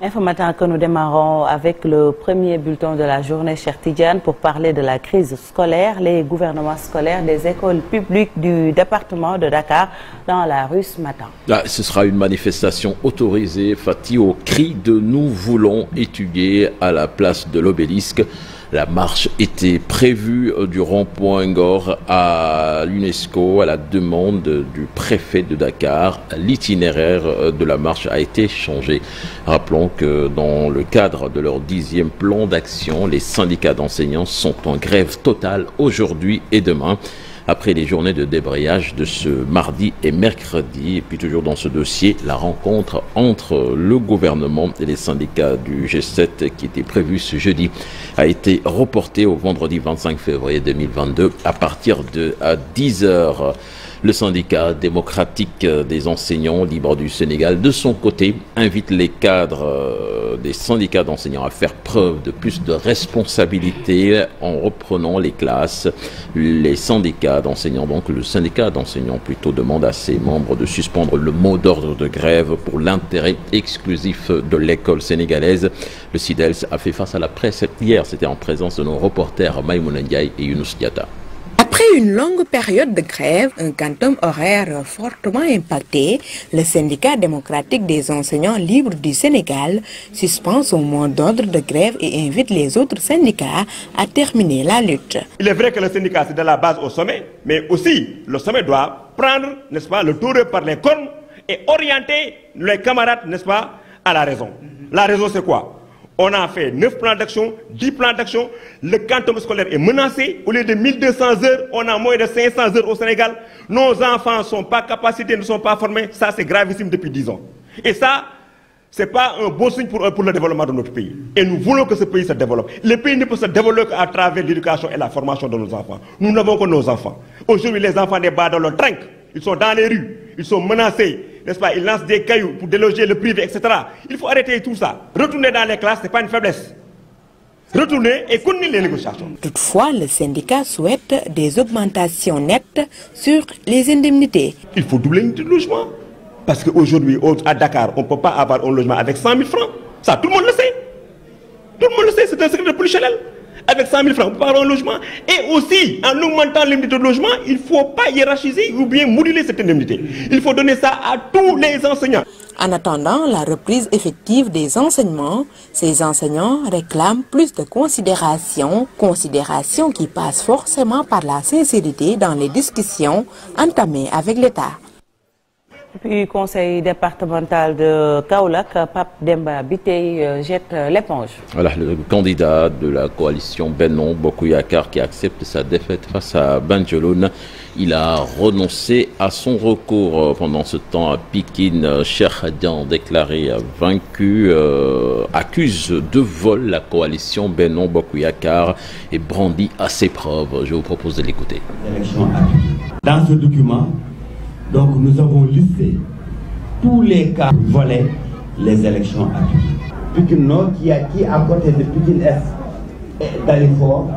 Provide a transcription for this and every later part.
Info Matin que nous démarrons avec le premier bulletin de la journée, Cheikh Tidiane, pour parler de la crise scolaire. Les gouvernements scolaires des écoles publiques du département de Dakar dans la rue ce matin. Ce sera une manifestation autorisée, Fatih, au cri de « Nous voulons étudier » à la place de l'obélisque. La marche était prévue du rond-point Ngor à l'UNESCO à la demande du préfet de Dakar. L'itinéraire de la marche a été changé. Rappelons que dans le cadre de leur 10e plan d'action, les syndicats d'enseignants sont en grève totale aujourd'hui et demain, après les journées de débrayage de ce mardi et mercredi. Et puis toujours dans ce dossier, la rencontre entre le gouvernement et les syndicats du G7 qui était prévue ce jeudi a été reportée au vendredi 25 février 2022 à partir de 10h. Le syndicat démocratique des enseignants libres du Sénégal, de son côté, invite les cadres des syndicats d'enseignants à faire preuve de plus de responsabilité en reprenant les classes. Les syndicats d'enseignants, donc le syndicat d'enseignants plutôt, demande à ses membres de suspendre le mot d'ordre de grève pour l'intérêt exclusif de l'école sénégalaise. Le SIDELS a fait face à la presse hier, c'était en présence de nos reporters Maïmouna Ndiaye et Younous Diatta. Après une longue période de grève, un quantum horaire fortement impacté, le syndicat démocratique des enseignants libres du Sénégal suspend son mot d'ordre de grève et invite les autres syndicats à terminer la lutte. Il est vrai que le syndicat c'est de la base au sommet, mais aussi le sommet doit prendre, n'est-ce pas, le taureau par les cornes et orienter les camarades, n'est-ce pas, à la raison. La raison c'est quoi? On a fait 9 plans d'action, 10 plans d'action. Le quantum scolaire est menacé. Au lieu de 1200 heures, on a moins de 500 heures au Sénégal. Nos enfants ne sont pas capacités, ne sont pas formés. Ça, c'est gravissime depuis 10 ans. Et ça, ce n'est pas un bon signe pour le développement de notre pays. Et nous voulons que ce pays se développe. Le pays ne peut se développer qu'à travers l'éducation et la formation de nos enfants. Nous n'avons que nos enfants. Aujourd'hui, les enfants des bas dans le trinquent. Ils sont dans les rues. Ils sont menacés. N'est-ce pas? Ils lancent des cailloux pour déloger le privé, etc. Il faut arrêter tout ça. Retourner dans les classes, ce n'est pas une faiblesse. Retourner et continuer les négociations. Toutefois, le syndicat souhaite des augmentations nettes sur les indemnités. Il faut doubler le logement. Parce qu'aujourd'hui, à Dakar, on ne peut pas avoir un logement avec 100 000 francs. Ça, tout le monde le sait. Tout le monde le sait, c'est un secret de Polichinelle. Avec 100 000 francs, on peut pas avoir un logement. Et aussi, en augmentant l'indemnité de logement, il ne faut pas hiérarchiser ou bien moduler cette indemnité. Il faut donner ça à tous les enseignants. En attendant la reprise effective des enseignements, ces enseignants réclament plus de considération qui passe forcément par la sincérité dans les discussions entamées avec l'État. Puis, conseil départemental de Kaolack, Pape Demba Bitèye jette l'éponge. Voilà, le candidat de la coalition Benno Bokk Yakaar qui accepte sa défaite face à Bandioloun. Il a renoncé à son recours. Pendant ce temps à Pikine, Cheikh Dian, déclaré vaincu, accuse de vol la coalition Benno Bokk Yakaar et brandit à ses preuves. Je vous propose de l'écouter. Dans ce document, donc nous avons listé tous les cas volés les élections à Pikine Nord qui à côté de Pikine Est et Dalifort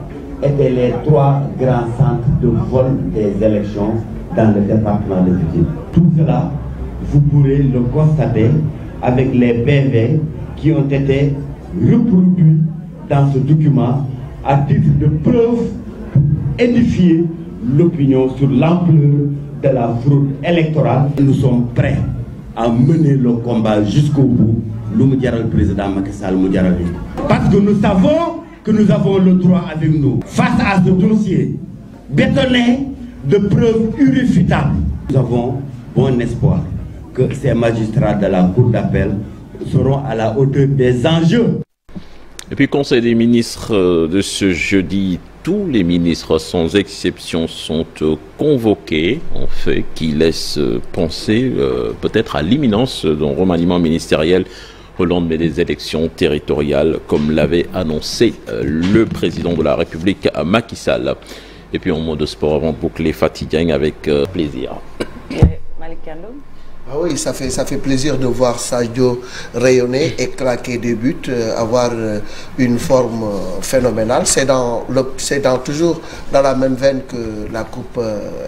étaient les 3 grands centres de vol des élections dans le département de Pikine. Tout cela, vous pourrez le constater avec les PV qui ont été reproduits dans ce document à titre de preuve pour édifier l'opinion sur l'ampleur de la fraude électorale. Nous sommes prêts à mener le combat jusqu'au bout. Le président Macky Sall. Parce que nous savons que nous avons le droit avec nous. Face à ce dossier bétonné de preuves irréfutables, nous avons bon espoir que ces magistrats de la Cour d'appel seront à la hauteur des enjeux. Et puis, Conseil des ministres de ce jeudi, tous les ministres sans exception sont convoqués, en fait, qui laisse penser peut-être à l'imminence d'un remaniement ministériel au lendemain des élections territoriales, comme l'avait annoncé le président de la République, Macky Sall. Et puis en mode sport, avant de boucler, Fatih Diagne avec plaisir. Malik Kando. Ah oui, ça fait plaisir de voir Sadio rayonner et claquer des buts, avoir une forme phénoménale. C'est toujours dans la même veine que la Coupe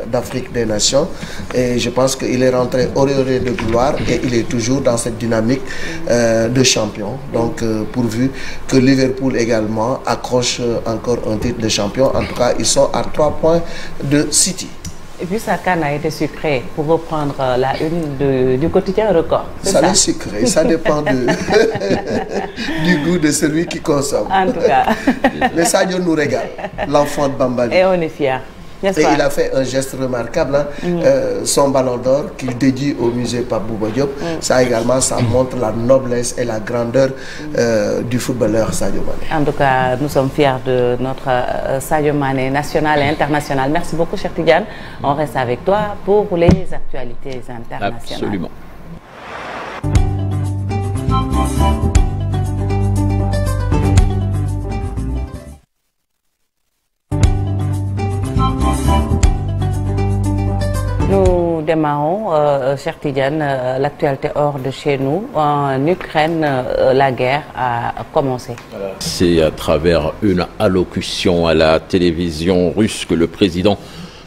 d'Afrique des Nations. Et je pense qu'il est rentré auréolé de gloire et il est toujours dans cette dynamique de champion. Donc pourvu que Liverpool également accroche encore un titre de champion. En tout cas, ils sont à 3 points de City. Et puis sa canne a été sucrée, pour reprendre la une du quotidien Record. Ça l'est sucré, ça dépend du goût de celui qui consomme. En tout cas. Le Sadio nous régale, l'enfant de Bambali. Et on est fiers. Et il a fait un geste remarquable, hein? Son ballon d'or qu'il dédie au musée Pape Bouba Diop. Ça également, ça montre la noblesse et la grandeur du footballeur Sadio Mané. En tout cas, nous sommes fiers de notre Sadio Mané national et international. Merci beaucoup, cher Tidiane. On reste avec toi pour les actualités internationales. Absolument. Nous démarrons, cher Tidiane, l'actualité hors de chez nous. En Ukraine, la guerre a commencé. C'est à travers une allocution à la télévision russe que le président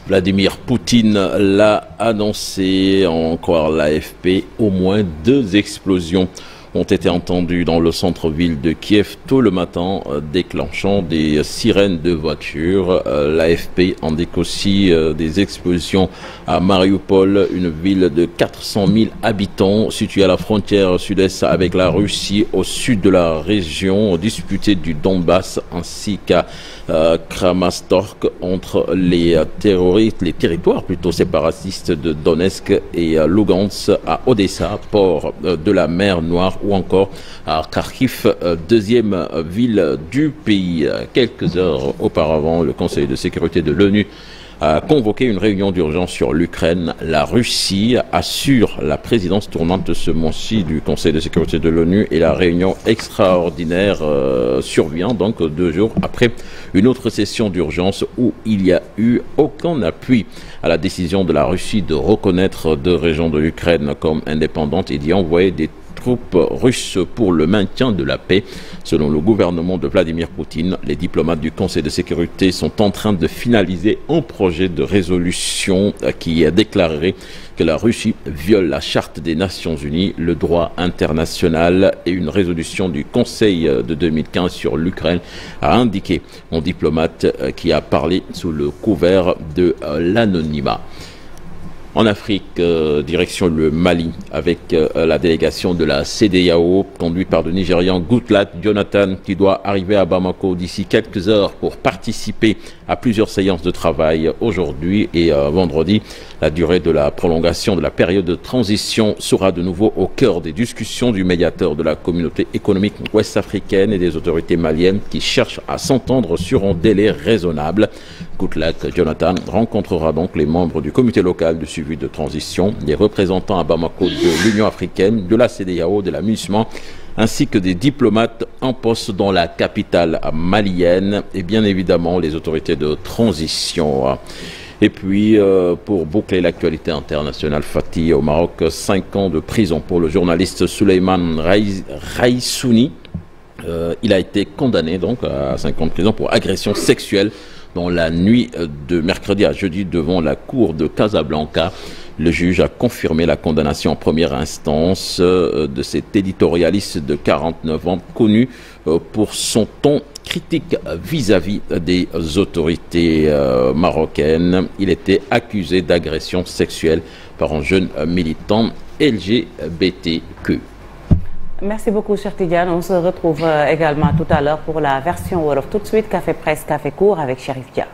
Vladimir Poutine l'a annoncé. En croire l'AFP, au moins 2 explosions ont été entendues dans le centre-ville de Kiev tôt le matin, déclenchant des sirènes de voitures. L'AFP indique aussi des explosions à Mariupol, une ville de 400 000 habitants située à la frontière sud-est avec la Russie, au sud de la région disputée du Donbass, ainsi qu'à Kramatorsk, entre les territoires plutôt séparatistes de Donetsk et Lugansk, à Odessa, port de la mer Noire, ou encore à Kharkiv, deuxième ville du pays. Quelques heures auparavant, le Conseil de sécurité de l'ONU a convoqué une réunion d'urgence sur l'Ukraine. La Russie assure la présidence tournante ce mois-ci du Conseil de sécurité de l'ONU et la réunion extraordinaire survient donc 2 jours après une autre session d'urgence où il n'y a eu aucun appui à la décision de la Russie de reconnaître 2 régions de l'Ukraine comme indépendantes et d'y envoyer des troupes russes pour le maintien de la paix. Selon le gouvernement de Vladimir Poutine, les diplomates du Conseil de sécurité sont en train de finaliser un projet de résolution qui déclarerait que la Russie viole la Charte des Nations Unies, le droit international et une résolution du Conseil de 2015 sur l'Ukraine, a indiqué un diplomate qui a parlé sous le couvert de l'anonymat. En Afrique, direction le Mali, avec la délégation de la CEDEAO, conduite par le Nigérian Goodluck Jonathan, qui doit arriver à Bamako d'ici quelques heures pour participer à plusieurs séances de travail aujourd'hui et vendredi. La durée de la prolongation de la période de transition sera de nouveau au cœur des discussions du médiateur de la communauté économique ouest-africaine et des autorités maliennes qui cherchent à s'entendre sur un délai raisonnable. Goodluck Jonathan rencontrera donc les membres du comité local de suivi de transition, les représentants à Bamako de l'Union africaine, de la CEDEAO, de la MINUSMA, ainsi que des diplomates en poste dans la capitale malienne et bien évidemment les autorités de transition. Et puis, pour boucler l'actualité internationale, Fatih, au Maroc, 5 ans de prison pour le journaliste Souleymane Raissouni. Il a été condamné donc à 5 ans de prison pour agression sexuelle dans la nuit de mercredi à jeudi devant la cour de Casablanca. Le juge a confirmé la condamnation en première instance de cet éditorialiste de 49 ans, connu pour son ton critique vis-à-vis des autorités marocaines. Il était accusé d'agression sexuelle par un jeune militant LGBTQ. Merci beaucoup, cher Tidiane. On se retrouve également tout à l'heure pour la version Wolof. Tout de suite, Café Presse, Café Court avec Chérif Dia.